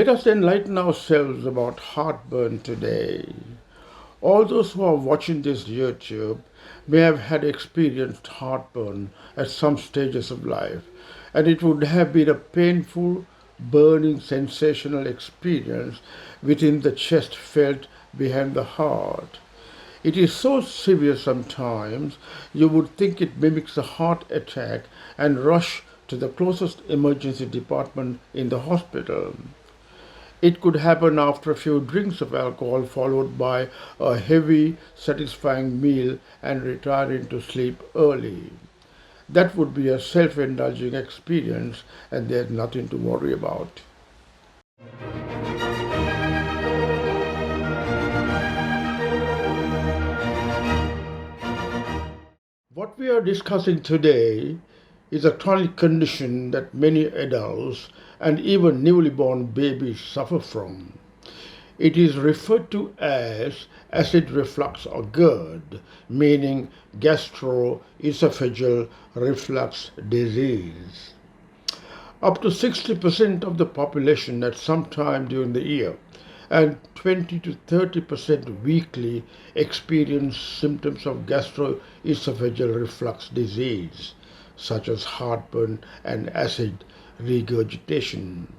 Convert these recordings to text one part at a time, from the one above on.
Let us enlighten ourselves about heartburn today. All those who are watching this YouTube may have had experienced heartburn at some stages of life, and it would have been a painful, burning, sensational experience within the chest felt behind the heart. It is so severe sometimes you would think it mimics a heart attack and rush to the closest emergency department in the hospital. It could happen after a few drinks of alcohol, followed by a heavy, satisfying meal, and retiring to sleep early. That would be a self indulging experience, and there's nothing to worry about. What we are discussing today is a chronic condition that many adults and even newly born babies suffer from. It is referred to as acid reflux or GERD, meaning gastroesophageal reflux disease. Up to 60% of the population at some time during the year and 20 to 30% weekly experience symptoms of gastroesophageal reflux disease, such as heartburn and acid regurgitation.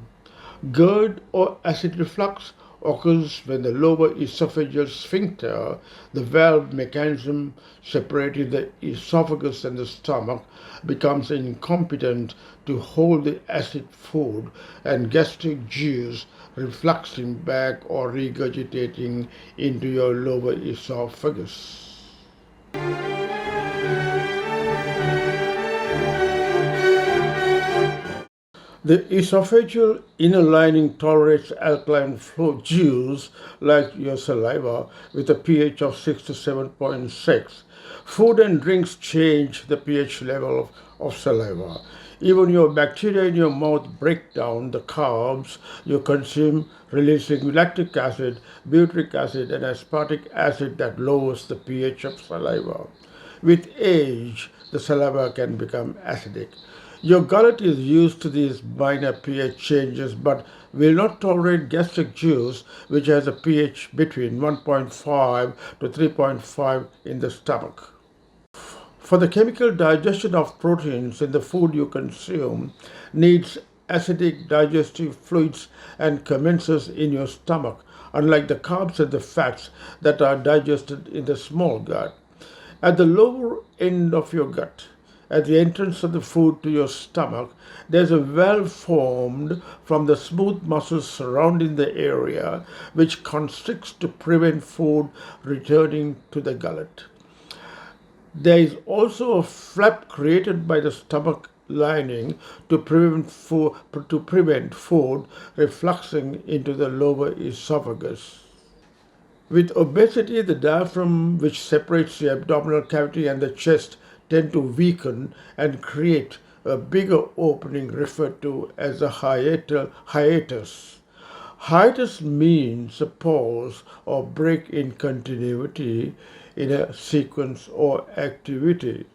GERD or acid reflux occurs when the lower esophageal sphincter, the valve mechanism separating the esophagus and the stomach, becomes incompetent to hold the acid food and gastric juice refluxing back or regurgitating into your lower esophagus. The esophageal inner lining tolerates alkaline flow juice like your saliva with a pH of 6 to 7.6. Food and drinks change the pH level of saliva. Even your bacteria in your mouth break down the carbs you consume, releasing lactic acid, butyric acid, and aspartic acid that lowers the pH of saliva. With age, the saliva can become acidic. Your gullet is used to these minor pH changes but will not tolerate gastric juice, which has a pH between 1.5 to 3.5 in the stomach. For the chemical digestion of proteins in the food you consume needs acidic digestive fluids and commences in your stomach, unlike the carbs and the fats that are digested in the small gut. At the lower end of your gut, at the entrance of the food to your stomach, there's a valve formed from the smooth muscles surrounding the area which constricts to prevent food returning to the gullet. There is also a flap created by the stomach lining to prevent food refluxing into the lower esophagus. With obesity, the diaphragm, which separates the abdominal cavity and the chest, tend to weaken and create a bigger opening referred to as a hiatus. Hiatus means a pause or break in continuity in a sequence or activity.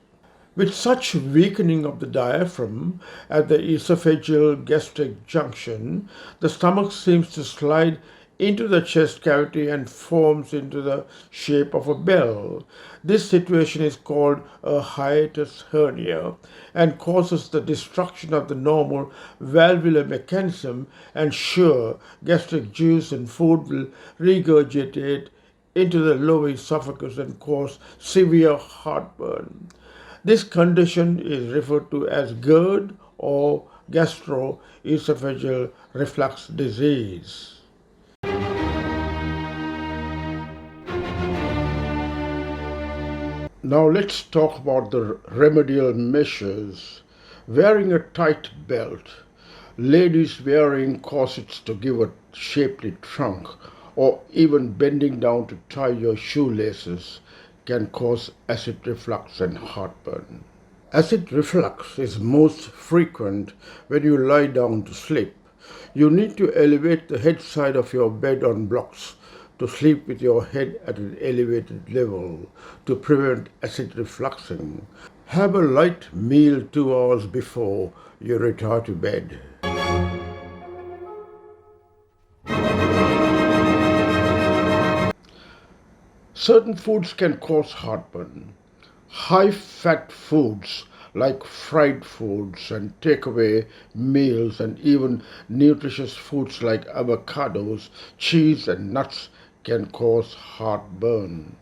With such weakening of the diaphragm at the esophageal gastric junction, the stomach seems to slide into the chest cavity and forms into the shape of a bell. This situation is called a hiatus hernia and causes the destruction of the normal valvular mechanism, and sure, gastric juice and food will regurgitate into the lower esophagus and cause severe heartburn. This condition is referred to as GERD or gastroesophageal reflux disease. Now let's talk about the remedial measures. Wearing a tight belt, ladies wearing corsets to give a shapely trunk, or even bending down to tie your shoelaces can cause acid reflux and heartburn. Acid reflux is most frequent when you lie down to sleep, You need to elevate the head side of your bed on blocks to sleep with your head at an elevated level to prevent acid refluxing. Have a light meal 2 hours before you retire to bed. Certain foods can cause heartburn. High-fat foods like fried foods and takeaway meals and even nutritious foods like avocados, cheese and nuts can cause heartburn.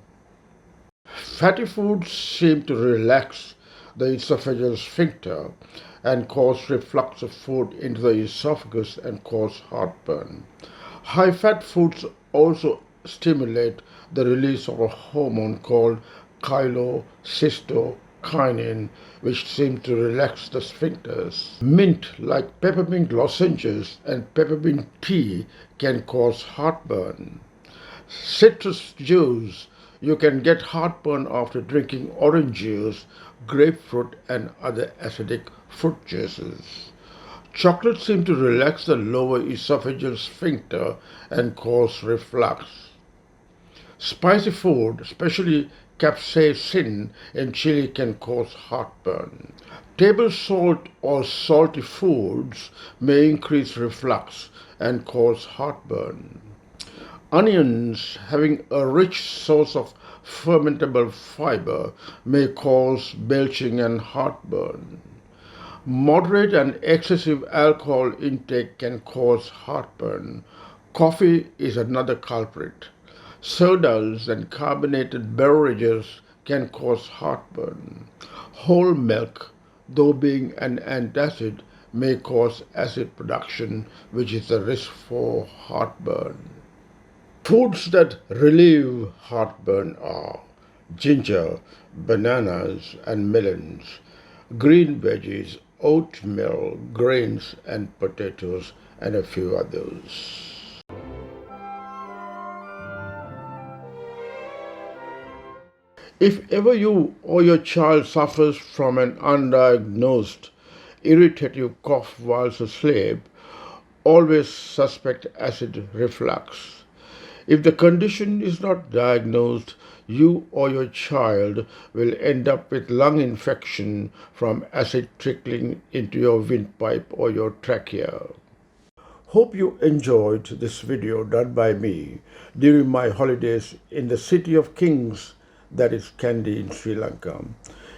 Fatty foods seem to relax the esophageal sphincter and cause reflux of food into the esophagus and cause heartburn. High-fat foods also stimulate the release of a hormone called chylocystokinin, which seems to relax the sphincters. Mint, like peppermint lozenges and peppermint tea, can cause heartburn. Citrus juice. You can get heartburn after drinking orange juice, grapefruit, and other acidic fruit juices. Chocolate seems to relax the lower esophageal sphincter and cause reflux. Spicy food, especially capsaicin in chili, can cause heartburn. Table salt or salty foods may increase reflux and cause heartburn. Onions, having a rich source of fermentable fiber, may cause belching and heartburn. Moderate and excessive alcohol intake can cause heartburn. Coffee is another culprit. Sodas and carbonated beverages can cause heartburn. Whole milk, though being an antacid, may cause acid production, which is a risk for heartburn. Foods that relieve heartburn are ginger, bananas and melons, green veggies, oatmeal, grains and potatoes, and a few others. If ever you or your child suffers from an undiagnosed irritative cough whilst asleep, always suspect acid reflux. If the condition is not diagnosed, you or your child will end up with lung infection from acid trickling into your windpipe or your trachea. Hope you enjoyed this video done by me during my holidays in the City of Kings, that is Kandy in Sri Lanka.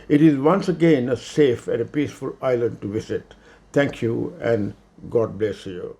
It is once again a safe and a peaceful island to visit. Thank you and God bless you.